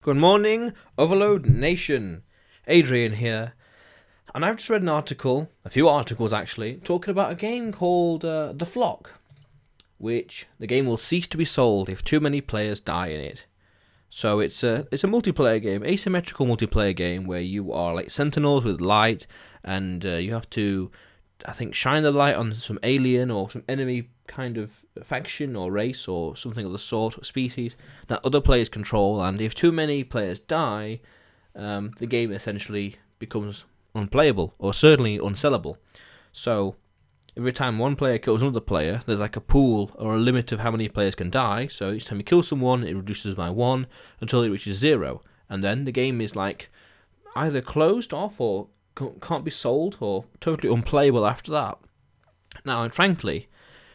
Good morning, Overload Nation. Adrian here, and I've just read an article, a few articles actually, talking about a game called The Flock, which the game will cease to be sold if too many players die in it. So it's a multiplayer game, asymmetrical multiplayer game where you are like sentinels with light, and you have to, I think, shine the light on some alien or some enemy kind of faction or race or something of the sort, or species that other players control, and if too many players die, the game essentially becomes unplayable or certainly unsellable. So every time one player kills another player, there's like a pool or a limit of how many players can die. So each time you kill someone, it reduces by 1 until it reaches 0, and then the game is like either closed off or can't be sold or totally unplayable after that. Now, and frankly,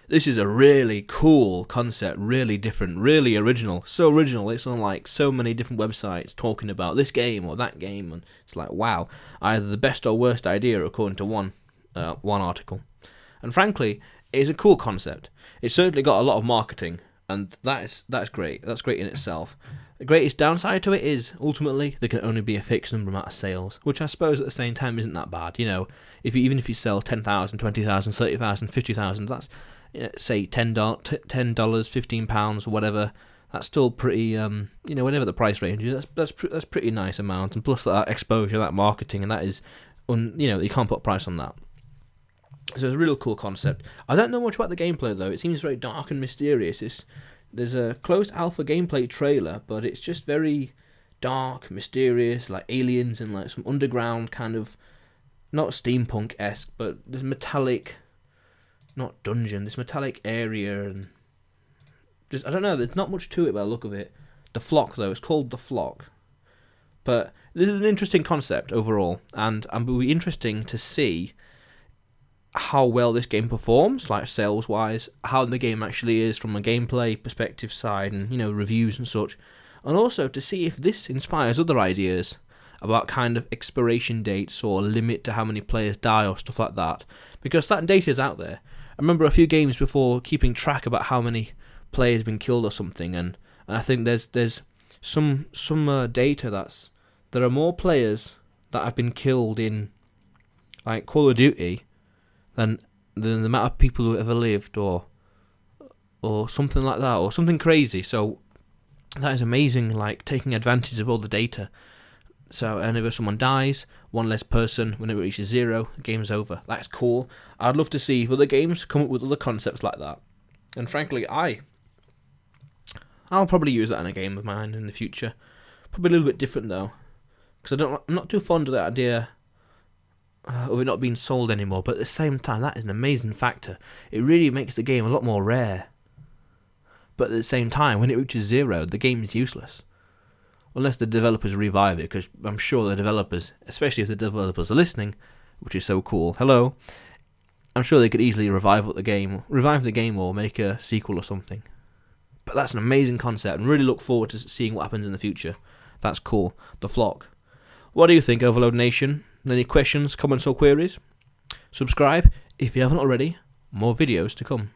this is a really cool concept, really different, really original. So original, it's on like so many different websites talking about this game or that game, and it's like, wow, either the best or worst idea according to one article. And frankly, it's a cool concept. It's certainly got a lot of marketing, and that's great. That's great in itself. The greatest downside to it is, ultimately, there can only be a fixed number amount of sales, which I suppose at the same time isn't that bad. You know, even if you sell 10,000, 20,000, 30,000, 50,000, that's, say $10, £15 or whatever, that's still pretty, whatever the price range is, that's pretty nice amount, and plus that exposure, that marketing, and that is, you can't put a price on that. So it's a real cool concept. I don't know much about the gameplay though. It seems very dark and mysterious. There's a closed alpha gameplay trailer, but it's just very dark, mysterious, like aliens and like some underground kind of, not steampunk-esque, but this metallic, not dungeon, this metallic area, and just, I don't know, there's not much to it by the look of it. The Flock though, it's called The Flock. But this is an interesting concept overall, and it will be interesting to see how well this game performs, like sales-wise, how the game actually is from a gameplay perspective side, and reviews and such, and also to see if this inspires other ideas about kind of expiration dates or limit to how many players die or stuff like that, because that data is out there. I remember a few games before keeping track about how many players have been killed or something, and I think there's some data that's there are more players that have been killed in like Call of Duty than the amount of people who ever lived, or something like that, or something crazy. So that is amazing, like taking advantage of all the data. So whenever someone dies, one less person, when it reaches 0, the game's over. That's cool. I'd love to see if other games come up with other concepts like that. And frankly, I'll probably use that in a game of mine in the future. Probably a little bit different though, because I'm not too fond of the idea of it not being sold anymore, but at the same time, that is an amazing factor. It really makes the game a lot more rare. But at the same time, when it reaches 0, the game is useless. Unless the developers revive it, because I'm sure the developers, especially if the developers are listening, which is so cool, hello, I'm sure they could easily revive the game or make a sequel or something. But that's an amazing concept, and really look forward to seeing what happens in the future. That's cool. The Flock. What do you think, Overload Nation? Any questions, comments or queries? Subscribe if you haven't already. More videos to come.